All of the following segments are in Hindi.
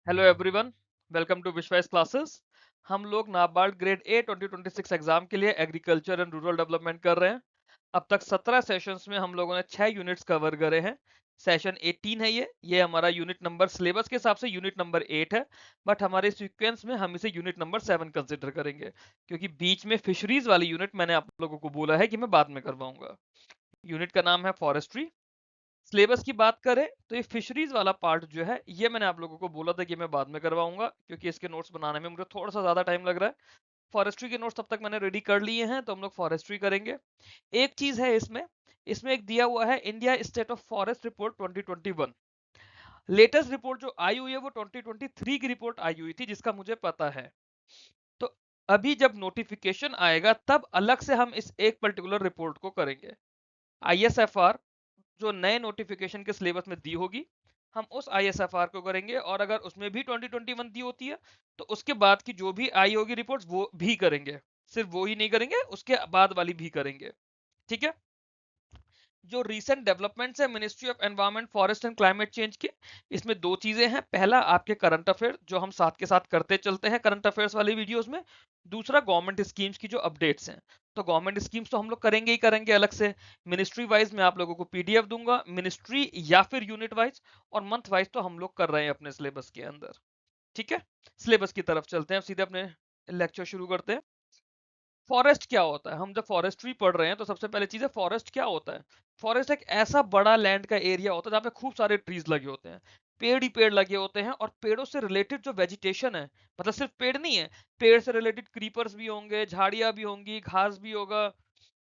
हेलो एवरीवन, वेलकम टू विश्वास क्लासेस। हम लोग नाबार्ड ग्रेड ए 2026 एग्जाम के लिए एग्रीकल्चर एंड रूरल डेवलपमेंट कर रहे हैं। अब तक 17 सेशंस में हम लोगों ने 6 यूनिट्स कवर करे हैं। सेशन 18 है ये हमारा यूनिट नंबर सिलेबस के हिसाब से यूनिट नंबर 8 है, बट हमारे सीक्वेंस में हम इसे यूनिट नंबर 7 कंसिडर करेंगे, क्योंकि बीच में फिशरीज वाली यूनिट मैंने आप लोगों को बोला है कि मैं बाद में करवाऊंगा। यूनिट का नाम है फॉरेस्ट्री। सिलेबस की बात करें तो ये फिशरीज वाला पार्ट जो है ये मैंने आप लोगों को बोला था कि मैं बाद में करवाऊंगा, क्योंकि इसके नोट्स बनाने में मुझे थोड़ा सा ज्यादा टाइम लग रहा है। फॉरेस्ट्री के नोट्स तब तक मैंने रेडी कर लिए हैं, तो हम लोग फॉरेस्ट्री करेंगे। एक चीज है इसमें इसमें एक दिया हुआ है India state of forest report 2021। Latest report जो आई हुई है वो 2023 की रिपोर्ट आई हुई थी, जिसका मुझे पता है। तो अभी जब नोटिफिकेशन आएगा तब अलग से हम इस एक पर्टिकुलर रिपोर्ट को करेंगे। आईएसएफआर जो नए नोटिफिकेशन के सिलेबस में दी होगी, हम उस आईएसएफआर को करेंगे, और अगर उसमें भी 2021 दी होती है तो उसके बाद की जो भी आई होगी रिपोर्ट्स वो भी करेंगे। सिर्फ वो ही नहीं करेंगे, उसके बाद वाली भी करेंगे। ठीक है। जो रीसेंट डेवलपमेंट्स है ministry of environment forest and climate change के, इसमें दो चीजें हैं। पहला आपके करंट अफेयर जो हम साथ के साथ करते चलते हैं करंट अफेयर्स वाली वीडियोस में। दूसरा गवर्नमेंट स्कीम्स की जो अपडेट्स हैं। तो गवर्नमेंट स्कीम्स तो हम लोग करेंगे ही करेंगे अलग से। मिनिस्ट्री वाइज मैं आप लोगों को पीडीएफ दूंगा, मिनिस्ट्री या फिर यूनिट वाइज, और मंथ वाइज तो हम लोग कर रहे हैं अपने सिलेबस के अंदर। ठीक है। सिलेबस की तरफ चलते हैं, सीधे अपने लेक्चर शुरू करते हैं। फॉरेस्ट क्या होता है? हम जब फॉरेस्ट्री पढ़ रहे हैं तो सबसे पहले चीज है फॉरेस्ट क्या होता है। फॉरेस्ट एक ऐसा बड़ा लैंड का एरिया होता है जहाँ पे खूब सारे ट्रीज लगे होते हैं। पेड़ ही पेड़ लगे होते हैं, और पेड़ों से रिलेटेड जो वेजिटेशन है, मतलब सिर्फ पेड़ नहीं है, पेड़ से रिलेटेड क्रीपर्स भी होंगे, झाड़ियां भी होंगी, घास भी होगा,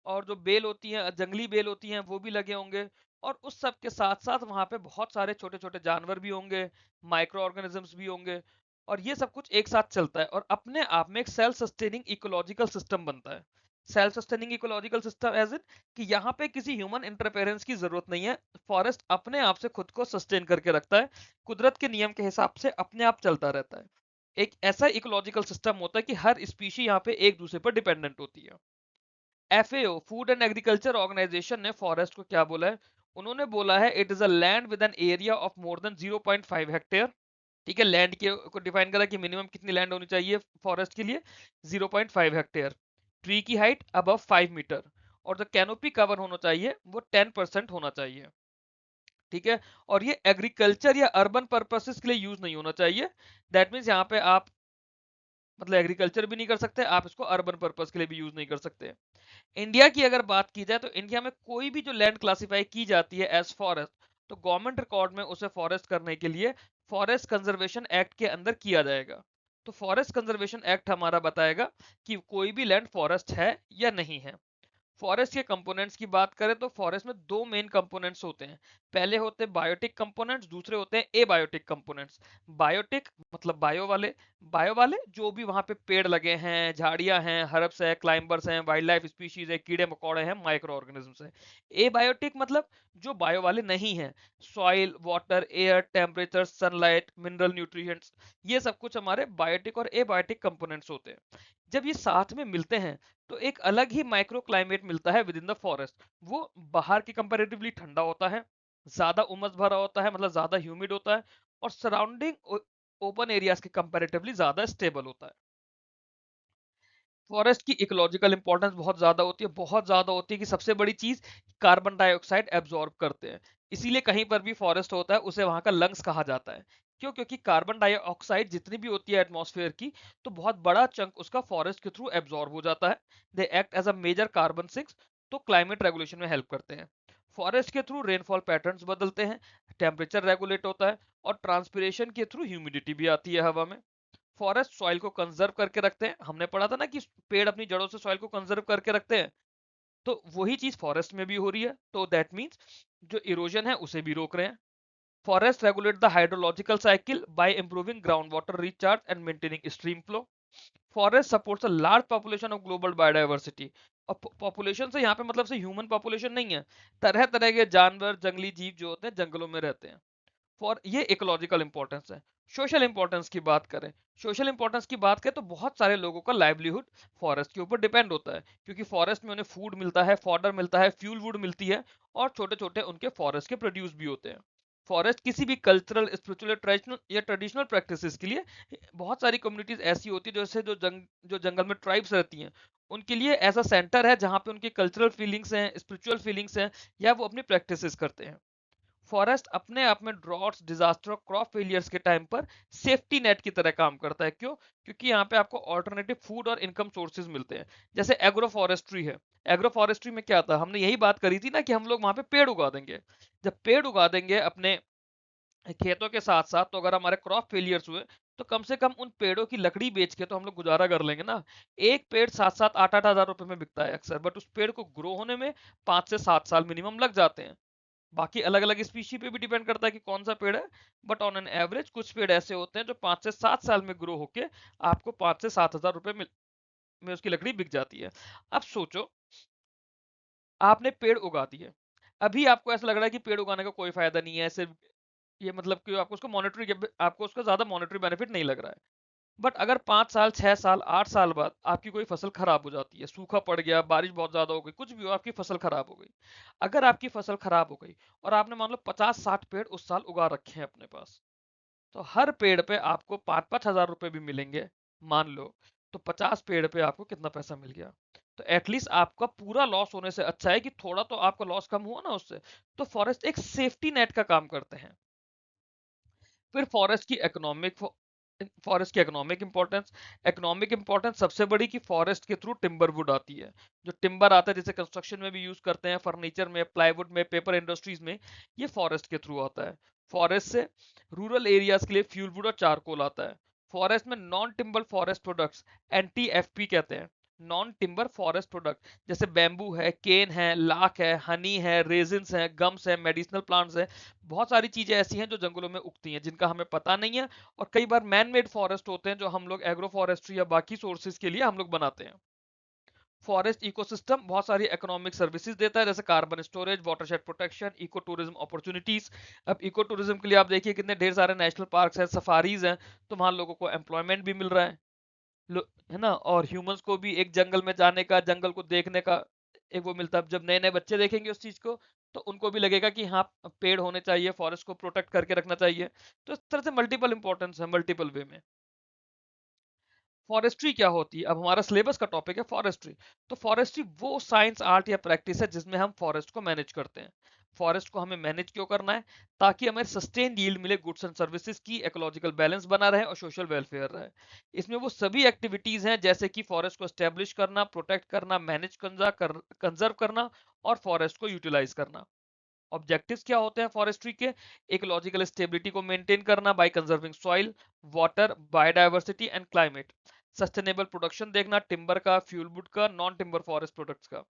और जो बेल होती है, जंगली बेल होती हैं, वो भी लगे होंगे। और उस सब के साथ साथ वहां पे बहुत सारे छोटे छोटे जानवर भी होंगे, माइक्रो ऑर्गेनिजम्स भी होंगे। और ये सब कुछ एक साथ चलता है और अपने आप में एक सेल्फ सस्टेनिंग इकोलॉजिकल सिस्टम बनता है। Self sustaining ecological system as in कि यहाँ पे किसी ह्यूमन इंटरफेरेंस की जरूरत नहीं है। फॉरेस्ट अपने आप से खुद को सस्टेन करके रखता है, कुदरत के नियम के हिसाब से अपने आप चलता रहता है। एक ऐसा इकोलॉजिकल सिस्टम होता है कि हर स्पीशी यहाँ पे एक दूसरे पर डिपेंडेंट होती है। FAO food and agriculture organisation ने फॉरेस्ट को क्या बोला है? उन्होंने बोला है it is a land with an area of more than 0.5 hectare. ठीक है, लैंड के को डिफाइन करा कि मिनिमम कितनी लैंड होनी चाहिए फॉरेस्ट के लिए? 0.5 हेक्टेयर। ट्री की हाइट अबव 5 मीटर, और जो कैनोपी कवर होना चाहिए वो 10% होना चाहिए। ठीक है। और ये एग्रीकल्चर या अर्बन पर्पसेस के लिए यूज नहीं होना चाहिए। दैट मीन्स यहाँ पे आप मतलब एग्रीकल्चर भी नहीं कर सकते, आप इसको अर्बन पर्पस के लिए भी यूज नहीं कर सकते। इंडिया की अगर बात की जाए तो इंडिया में कोई भी जो लैंड क्लासिफाई की जाती है एज फॉरेस्ट, तो गवर्नमेंट रिकॉर्ड में उसे फॉरेस्ट करने के लिए फॉरेस्ट कंजर्वेशन एक्ट के अंदर किया जाएगा। तो फॉरेस्ट कंजर्वेशन एक्ट हमारा बताएगा कि कोई भी लैंड फॉरेस्ट है या नहीं है। फॉरेस्ट के कंपोनेंट्स की बात करें तो फॉरेस्ट में दो मेन कंपोनेंट्स होते हैं। पहले होते हैं बायोटिक कंपोनेंट्स, दूसरे होते हैं एबायोटिक कंपोनेंट्स। बायोटिक मतलब बायो वाले जो भी वहां पे पेड़ लगे हैं, झाड़ियां हैं, हर्ब्स है, क्लाइंबर्स हैं, वाइल्ड लाइफ स्पीशीज है, कीड़े मकोड़े हैं, माइक्रो ऑर्गेनिजम्स हैं। एबायोटिक मतलब जो बायो वाले नहीं हैं, soil, water, air, temperature, sunlight, mineral nutrients, ये सब कुछ हमारे बायोटिक और एबायोटिक कंपोनेंट्स होते हैं। जब ये साथ में मिलते हैं तो एक अलग ही माइक्रो क्लाइमेट मिलता है विद इन द फॉरेस्ट। वो बाहर के कंपेरेटिवली ठंडा होता है, ज्यादा उमस भरा होता है, मतलब ज्यादा ह्यूमिड होता है, और सराउंडिंग ओपन एरियाज के कंपेरेटिवली ज्यादा स्टेबल होता है। फॉरेस्ट की इकोलॉजिकल इंपॉर्टेंस बहुत ज्यादा होती है, बहुत ज्यादा होती है कि सबसे बड़ी चीज कार्बन डाइऑक्साइड एब्जॉर्ब करते हैं। इसीलिए कहीं पर भी फॉरेस्ट होता है उसे वहां का लंग्स कहा जाता है। क्यों? क्योंकि कार्बन डाइऑक्साइड जितनी भी होती है एटमॉस्फेयर की, तो बहुत बड़ा चंक उसका फॉरेस्ट के थ्रू एब्जॉर्ब हो जाता है। They act as a major carbon sinks, तो क्लाइमेट रेगुलेशन में हेल्प करते हैं। फॉरेस्ट के थ्रू रेनफॉल पैटर्न्स बदलते हैं, टेम्परेचर रेगुलेट होता है, और ट्रांसपिरेशन के थ्रू ह्यूमिडिटी भी आती है हवा में। फॉरेस्ट सॉइल को कंजर्व करके रखते हैं, हमने पढ़ा था ना कि पेड़ अपनी जड़ों से सॉइल को कंजर्व करके रखते हैं। तो वही चीज फॉरेस्ट में भी हो रही है, तो दैट मीन्स जो इरोजन है उसे भी रोक रहे हैं। Forest regulate the hydrological cycle by improving ground water recharge and maintaining stream flow. Forest supports a large population of global biodiversity. और पॉपुलेशन से यहाँ पे मतलब से ह्यूमन पॉपुलेशन नहीं है, तरह तरह के जानवर, जंगली जीव जो होते हैं जंगलों में रहते हैं। फॉर ये इकोलॉजिकल इंपॉर्टेंस है। सोशल इंपॉर्टेंस की बात करें, सोशल इंपॉर्टेंस की बात करें तो बहुत सारे लोगों का लाइवलीहुड फॉरेस्ट के ऊपर डिपेंड होता है, क्योंकि फॉरेस्ट में उन्हें फूड मिलता है, फॉडर मिलता है, फ्यूल वुड मिलती है, और छोटे छोटे उनके फॉरेस्ट के प्रोड्यूस भी होते हैं। फॉरेस्ट किसी भी कल्चरल, स्पिरिचुअल या ट्रेडिशनल प्रैक्टिसेस के लिए बहुत सारी कम्युनिटीज ऐसी होती है, जैसे जो जंगल में ट्राइब्स रहती हैं, उनके लिए ऐसा सेंटर है जहाँ पे उनकी कल्चरल फीलिंग्स हैं, स्पिरिचुअल फीलिंग्स हैं, या वो अपनी प्रैक्टिसेस करते हैं। फॉरेस्ट अपने आप में ड्रॉट्स, डिजास्टर और क्रॉप फेलियर्स के टाइम पर सेफ्टी नेट की तरह काम करता है। क्यों? क्योंकि यहाँ पे आपको ऑल्टरनेटिव फूड और इनकम सोर्सेज मिलते हैं। जैसे एग्रो फॉरेस्ट्री है। एग्रो फॉरेस्ट्री में क्या था, हमने यही बात करी थी ना कि हम लोग वहां पे पेड़ उगा देंगे। जब पेड़ उगा देंगे अपने खेतों के साथ साथ, तो अगर हमारे क्रॉप फेलियर्स हुए तो कम से कम उन पेड़ों की लकड़ी बेच के तो हम लोग गुजारा कर लेंगे ना। एक पेड़ 7-8 हज़ार रुपए में बिकता है अक्सर, बट उस पेड़ को ग्रो होने में 5 से 7 साल मिनिमम लग जाते हैं। बाकी अलग अलग स्पीशी पे भी डिपेंड करता है कि कौन सा पेड़ है, बट ऑन एन एवरेज कुछ पेड़ ऐसे होते हैं जो 5 से 7 साल में ग्रो होके आपको 5 से 7 हज़ार रुपए में उसकी लकड़ी बिक जाती है। अब सोचो, आपने पेड़ उगा दिए, अभी आपको ऐसा लग रहा है कि पेड़ उगाने का कोई फायदा नहीं है, सिर्फ ये मतलब कि आपको उसका ज्यादा मॉनेटरी बेनिफिट नहीं लग रहा है। बट अगर 5 साल, 6 साल, 8 साल बाद आपकी कोई फसल खराब हो जाती है, सूखा पड़ गया, बारिश बहुत ज्यादा हो गई, कुछ भी हो, आपकी फसल खराब हो गई। अगर आपकी फसल खराब हो गई और आपने मान लो 50-60 पेड़ उस साल उगा रखे हैं अपने पास, तो हर पेड़ पे आपको 5-5 हज़ार रुपए भी मिलेंगे, मान लो। तो 50 पेड़ पे आपको कितना पैसा मिल गया? तो एटलीस्ट आपका पूरा लॉस होने से अच्छा है कि थोड़ा तो आपका लॉस कम हुआ ना उससे। तो फॉरेस्ट एक सेफ्टी नेट का काम करते हैं। फिर फॉरेस्ट की इकोनॉमिक इंपॉर्टेंस सबसे बड़ी, कि फॉरेस्ट के थ्रू टिम्बर वुड आती है। जो टिम्बर आता है, जैसे कंस्ट्रक्शन में भी यूज करते हैं, फर्नीचर में, प्लाईवुड में, पेपर इंडस्ट्रीज में, ये फॉरेस्ट के थ्रू आता है। फॉरेस्ट से रूरल एरियाज के लिए फ्यूल वुड और चारकोल आता है। फॉरेस्ट में non timber forest products, NTFP कहते हैं, नॉन टिम्बर फॉरेस्ट प्रोडक्ट, जैसे बैम्बू है, केन है, लाख है, हनी है, रेजिन्स है, गम्स है, मेडिसिनल प्लांट्स है। बहुत सारी चीजें ऐसी हैं जो जंगलों में उगती हैं, जिनका हमें पता नहीं है। और कई बार मैन मेड फॉरेस्ट होते हैं जो हम लोग एग्रो फॉरेस्ट्री या बाकी सोर्सेज के लिए हम लोग बनाते हैं। फॉरेस्ट इकोसिस्टम बहुत सारी इकोनॉमिक सर्विसेज देता है, जैसे carbon storage, watershed protection, eco tourism opportunities. अब इको टूरिज्म के लिए आप देखिए कितने ढेर सारे नेशनल पार्क्स हैं, सफारीज हैं, तो वहां लोगों को एम्प्लॉयमेंट भी मिल रहा है, है ना। और ह्यूमंस को भी एक जंगल में जाने का, जंगल को देखने का एक वो मिलता है। जब नए नए बच्चे देखेंगे उस चीज को, तो उनको भी लगेगा कि हाँ, पेड़ होने चाहिए, फॉरेस्ट को प्रोटेक्ट करके रखना चाहिए। तो इस तरह से मल्टीपल इंपॉर्टेंस है, मल्टीपल वे में। फॉरेस्ट्री क्या होती है? अब हमारा सिलेबस का टॉपिक है फॉरेस्ट्री। तो फॉरेस्ट्री वो साइंस, आर्ट या प्रैक्टिस है जिसमें हम फॉरेस्ट को मैनेज करते हैं। फॉरेस्ट को हमें मैनेज क्यों करना है? ताकि हमें सस्टेन यील्ड मिले, गुड्स एंड सर्विसेज की, इकोलॉजिकल बैलेंस बना रहे और सोशल वेलफेयर रहे। इसमें वो सभी एक्टिविटीज हैं, जैसे कि फॉरेस्ट को एस्टेब्लिश करना, प्रोटेक्ट करना, मैनेज कंजर्व करना और फॉरेस्ट को यूटिलाइज करना। ऑब्जेक्टिव्स क्या होते हैं फॉरेस्ट्री के? इकोलॉजिकल स्टेबिलिटी को मेंटेन करना by conserving soil, water, biodiversity and climate. Sustainable production देखना, टिम्बर का, फ्यूलवुड का, नॉन टिम्बर फॉरेस्ट प्रोडक्ट्स का।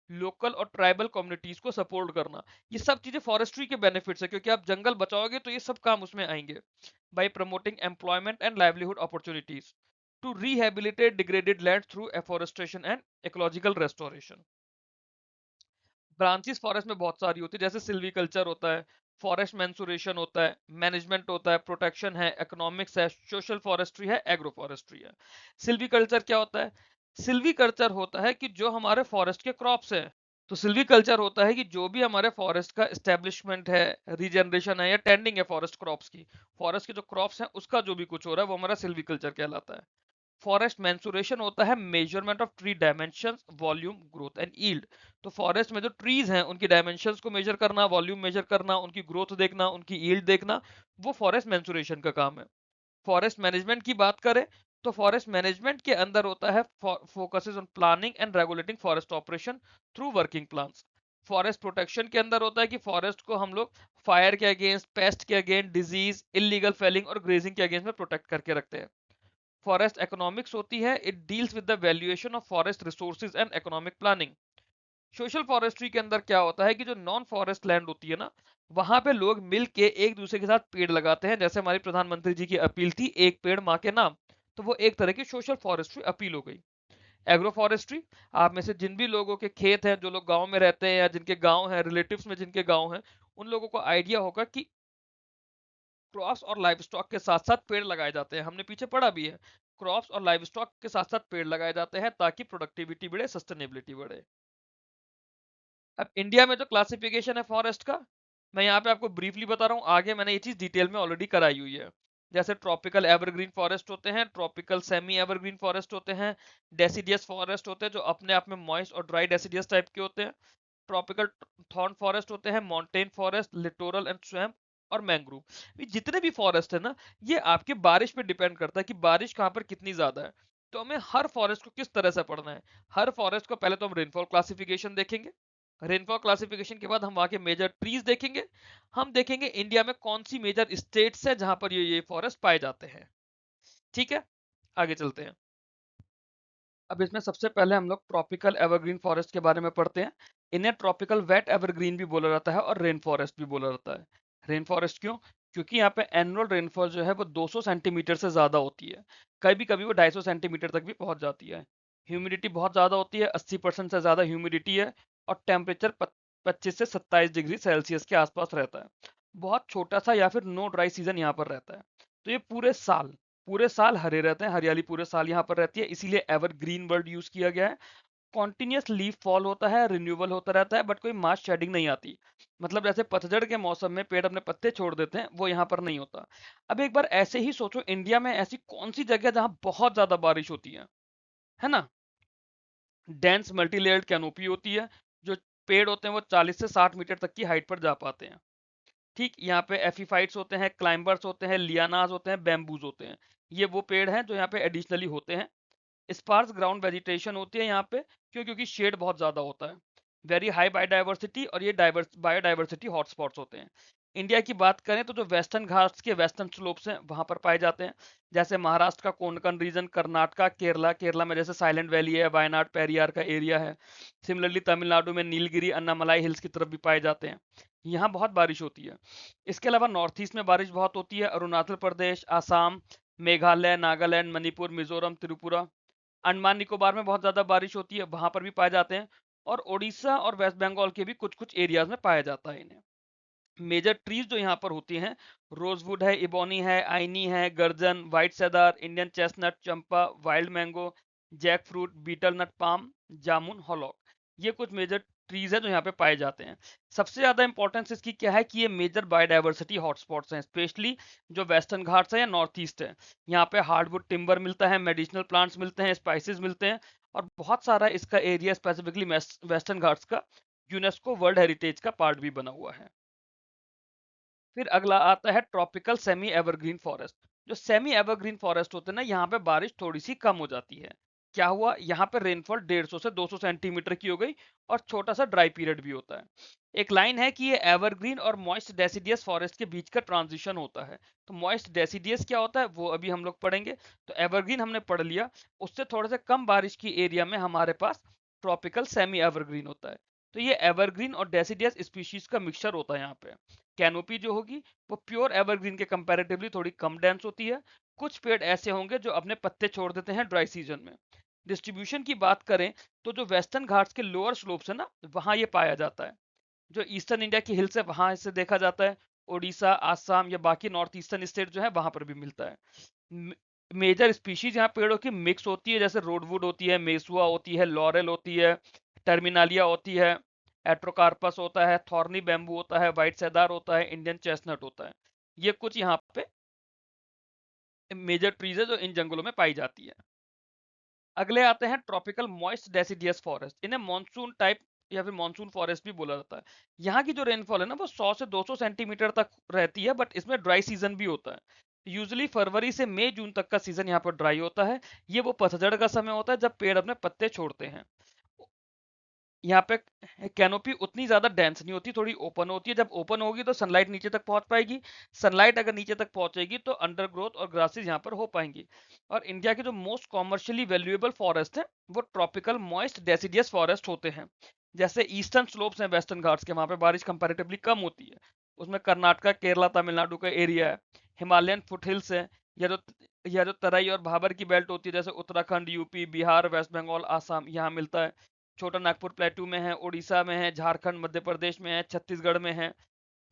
लोकल और ट्राइबल कम्युनिटीज को सपोर्ट करना। ये सब चीजें फॉरेस्ट्री के बेनिफिट्स है, क्योंकि आप जंगल बचाओगे तो ये सब काम उसमें आएंगे। By promoting employment and livelihood opportunities, to rehabilitate degraded land through afforestation and ecological restoration. Branches forest में बहुत सारी होती है, जैसे सिल्वीकल्चर होता है, फॉरेस्ट मेंसुरेशन होता है, मैनेजमेंट होता है, प्रोटेक्शन है, इकोनॉमिक्स है, सोशल फॉरेस्ट्री है, एग्रो फॉरेस्ट्री है। सिल्वीकल्चर क्या होता है? सिल्वीकल्चर होता है कि जो हमारे फॉरेस्ट के क्रॉप्स हैं। तो सिल्वीकल्चर होता है कि जो भी हमारे फॉरेस्ट का एस्टेब्लिशमेंट है, रीजनरेशन है या टेंडिंग है फॉरेस्ट क्रॉप्स की, फॉरेस्ट के जो क्रॉप्स हैं उसका जो भी कुछ हो रहा है, वो हमारा सिल्वीकल्चर कहलाता है। फॉरेस्ट मेंसुरेशन होता है measurement of tree dimensions, volume, growth and yield. तो फॉरेस्ट में जो ट्रीज हैं उनकी डायमेंशंस को मेजर करना, वॉल्यूम मेजर करना, उनकी ग्रोथ देखना, उनकी यील्ड देखना, वो फॉरेस्ट मेंसुरेशन का काम है। फॉरेस्ट मैनेजमेंट की बात करें, तो फॉरेस्ट मैनेजमेंट के अंदर होता है focuses on planning and regulating forest operation through working plans. Forest protection के अंदर होता है कि फॉरेस्ट को हम लोग फायर के अगेंस्ट, पेस्ट के अगेंस्ट, डिजीज, इलीगल फेलिंग और ग्रेजिंग के अगेंस्ट में प्रोटेक्ट करके रखते हैं। फॉरेस्ट इकोनॉमिक्स होती है, it deals with the valuation of forest resources and economic planning. Social forestry के अंदर क्या होता है कि जो नॉन फॉरेस्ट लैंड होती है ना, वहां पे लोग मिल के एक दूसरे के साथ पेड़ लगाते हैं, जैसे हमारी प्रधानमंत्री जी की अपील थी, एक पेड़ माँ के नाम। तो वो एक तरह की सोशल फॉरेस्ट्री अपील हो गई। एग्रो फॉरेस्ट्री, आप में से जिन भी लोगों के खेत हैं, जो लोग गांव में रहते हैं या जिनके गांव हैं, रिलेटिव्स में जिनके गांव हैं, उन लोगों को आइडिया होगा कि क्रॉप्स और लाइव स्टॉक के साथ साथ पेड़ लगाए जाते हैं। हमने पीछे पढ़ा भी है, क्रॉप्स और लाइव स्टॉक के साथ साथ पेड़ लगाए जाते हैं ताकि प्रोडक्टिविटी बढ़े, सस्टेनेबिलिटी बढ़े। अब इंडिया में जो क्लासिफिकेशन है फॉरेस्ट का, मैं यहाँ पे आपको ब्रीफली बता रहा हूँ, आगे मैंने ये चीज डिटेल में ऑलरेडी कराई हुई है। जैसे ट्रॉपिकल एवरग्रीन फॉरेस्ट होते हैं, ट्रॉपिकल सेमी एवरग्रीन फॉरेस्ट होते हैं, डेसिडियस फॉरेस्ट होते हैं जो अपने आप में मॉइस्ट और ड्राई डेसिडियस टाइप के होते हैं, ट्रॉपिकल थॉर्न फॉरेस्ट होते हैं, mountain forest, littoral and swamp और मैंग्रोव। जितने भी फॉरेस्ट है ना, ये आपके बारिश पे डिपेंड करता है कि बारिश कहाँ पर कितनी ज्यादा है। तो हमें हर फॉरेस्ट को किस तरह से पढ़ना है, हर फॉरेस्ट को पहले तो हम रेनफॉल क्लासिफिकेशन देखेंगे, रेनफॉल क्लासिफिकेशन के बाद हम वहां के मेजर ट्रीज देखेंगे, हम देखेंगे इंडिया में कौन सी मेजर स्टेट्स है जहां पर ये फॉरेस्ट पाए जाते हैं। ठीक है, आगे चलते हैं। अब इसमें सबसे पहले हम लोग ट्रॉपिकल एवरग्रीन फॉरेस्ट के बारे में पढ़ते हैं। इन्हें ट्रॉपिकल वेट एवरग्रीन भी बोला जाता है और रेन फॉरेस्ट भी बोला जाता है। रेन फॉरेस्ट क्यों? क्योंकि यहाँ पे एनुअल रेनफॉल जो है वो 200 सेंटीमीटर से ज्यादा होती है, कभी कभी वो 250 सेंटीमीटर तक भी पहुंच जाती है। ह्यूमिडिटी बहुत ज्यादा होती है, 80% से ज्यादा ह्यूमिडिटी है, और टेम्परेचर 25 से 27 डिग्री सेल्सियस के आसपास रहता है। बहुत छोटा सा या फिर नो ड्राई सीजन यहाँ पर रहता है। तो ये पूरे साल हरे रहते हैं, हरियाली पूरे साल यहाँ पर रहती है, इसीलिए एवरग्रीन वर्ड यूज किया गया है। कॉन्टिन्यूस लीफ फॉल होता है, रिन्यूअल होता रहता है, बट कोई मास शेडिंग नहीं आती। मतलब जैसे पतझड़ के मौसम में पेड़ अपने पत्ते छोड़ देते हैं, वो यहाँ पर नहीं होता। अब एक बार ऐसे ही सोचो, इंडिया में ऐसी कौन सी जगह जहां बहुत ज्यादा बारिश होती है ना? डेंस मल्टीलेयर्ड कैनोपी होती है, जो पेड़ होते हैं वो 40 से 60 मीटर तक की हाइट पर जा पाते हैं। ठीक, यहाँ पे एफिफाइट्स होते हैं, क्लाइंबर्स होते हैं, लियानास होते हैं, बैम्बूज होते हैं। ये वो पेड़ हैं जो यहाँ पे एडिशनली होते हैं। स्पार्स ग्राउंड वेजिटेशन होती है यहाँ पे, क्योंकि शेड बहुत ज्यादा होता है। वेरी हाई बायोडाइवर्सिटी, और ये बायोडाइवर्सिटी हॉटस्पॉट्स होते हैं। इंडिया की बात करें तो जो वेस्टर्न घाट्स के वेस्टर्न स्लोप्स हैं वहां पर पाए जाते हैं, जैसे महाराष्ट्र का कोंकण रीजन, कर्नाटका, केरला, केरला में जैसे साइलेंट वैली है, वायनाड पेरियार का एरिया है। सिमिलरली तमिलनाडु में नीलगिरी, अन्नामलाई हिल्स की तरफ भी पाए जाते हैं, यहाँ बहुत बारिश होती है। इसके अलावा नॉर्थ ईस्ट में बारिश बहुत होती है, अरुणाचल प्रदेश, आसाम, मेघालय, नागालैंड, मणिपुर, मिजोरम, त्रिपुरा। अंडमान निकोबार में बहुत ज्यादा बारिश होती है, वहां पर भी पाए जाते हैं। और उड़ीसा और वेस्ट बंगाल के भी कुछ कुछ एरियाज में पाया जाता है इन्हें। मेजर ट्रीज जो यहाँ पर होती हैं, रोजवुड है, इबोनी है, आइनी है, gurjan, white cedar, Indian chestnut, champa, wild mango, jackfruit, betel nut palm, jamun, hollock. ये कुछ मेजर ट्रीज है जो यहाँ पे पाए जाते हैं। सबसे ज्यादा इंपॉर्टेंस इसकी क्या है कि ये मेजर बायोडाइवर्सिटी हॉटस्पॉट्स हैं, स्पेशली जो वेस्टर्न घाट्स है या नॉर्थ ईस्ट है। यहाँ पे हार्डवुड टिम्बर मिलता है, मेडिसिनल प्लांट्स मिलते हैं, स्पाइसेस मिलते हैं, और बहुत सारा इसका एरिया स्पेसिफिकली वेस्टर्न घाट्स का यूनेस्को वर्ल्ड हेरिटेज का पार्ट भी बना हुआ है। फिर अगला आता है ट्रॉपिकल सेमी एवरग्रीन फॉरेस्ट। जो सेमी एवरग्रीन फॉरेस्ट होते हैं ना, यहाँ पे बारिश थोड़ी सी कम हो जाती है। क्या हुआ, यहाँ पे रेनफॉल 150 से 200 सेंटीमीटर की हो गई, और छोटा सा ड्राई पीरियड भी होता है। एक लाइन है कि ये एवरग्रीन और मॉइस्ट डेसिडियस फॉरेस्ट के बीच का ट्रांजिशन होता है। तो मॉइस्ट डेसिडियस क्या होता है वो अभी हम लोग पढ़ेंगे। तो एवरग्रीन हमने पढ़ लिया, उससे थोड़े से कम बारिश की एरिया में हमारे पास ट्रॉपिकल सेमी एवरग्रीन होता है। तो ये एवरग्रीन और डेसिडियस स्पीशीज का मिक्सचर होता है यहाँ पे। कैनोपी जो होगी वो प्योर एवरग्रीन के कंपैरेटिवली थोड़ी कम डेंस होती है। कुछ पेड़ ऐसे होंगे जो अपने पत्ते छोड़ देते हैं ड्राई सीजन में। डिस्ट्रीब्यूशन की बात करें तो जो वेस्टर्न घाट्स के लोअर स्लोप्स है ना, वहां ये पाया जाता है। जो ईस्टर्न इंडिया की हिल्स है वहां इसे देखा जाता है। उड़ीसा, आसाम या बाकी नॉर्थ ईस्टर्न स्टेट जो है वहां पर भी मिलता है। मेजर स्पीशीज यहाँ पेड़ों की मिक्स होती है, जैसे रोडवुड होती है, मेसुआ होती है, लॉरेल होती है, टर्मिनालिया होती है, एट्रोकार्पस होता है, थॉर्नी बैम्बू होता है, व्हाइट सेदार होता है, इंडियन चेस्टनट होता है। ये कुछ यहाँ पे मेजर ट्रीज है जो इन जंगलों में पाई जाती है। अगले आते हैं ट्रॉपिकल मॉइस्ट डेसिडियस फॉरेस्ट। इन्हें मॉनसून टाइप या फिर मॉनसून फॉरेस्ट भी बोला जाता है। यहाँ की जो रेनफॉल है ना वो 100 से 200 सेंटीमीटर तक रहती है, बट इसमें ड्राई सीजन भी होता है। यूजुअली फरवरी से मई जून तक का सीजन यहाँ पर ड्राई होता है। ये वो पतझड़ का समय होता है जब पेड़ अपने पत्ते छोड़ते हैं। यहाँ पे कैनोपी उतनी ज्यादा डेंस नहीं होती, थोड़ी ओपन होती है। जब ओपन होगी तो सनलाइट नीचे तक पहुंच पाएगी। सनलाइट अगर नीचे तक पहुंचेगी तो अंडरग्रोथ और ग्रासेस यहाँ पर हो पाएंगी। और इंडिया के जो मोस्ट कॉमर्शियली वैल्यूएबल फॉरेस्ट है वो ट्रॉपिकल मॉइस्ट डेसिडियस फॉरेस्ट होते हैं। जैसे ईस्टर्न स्लोप्स हैं वेस्टर्न घाट्स के, वहां पे बारिश कंपैरेटिवली कम होती है। उसमें कर्नाटका, केरला, तमिलनाडु का एरिया है। हिमालयन फुटहिल्स है, या जो तराई और भाबर की बेल्ट होती है, जैसे उत्तराखंड, यूपी, बिहार, वेस्ट बंगाल, आसाम, यहाँ मिलता है। छोटा नागपुर प्लेटू में है, उड़ीसा में है, झारखंड, मध्य प्रदेश में है, छत्तीसगढ़ में है,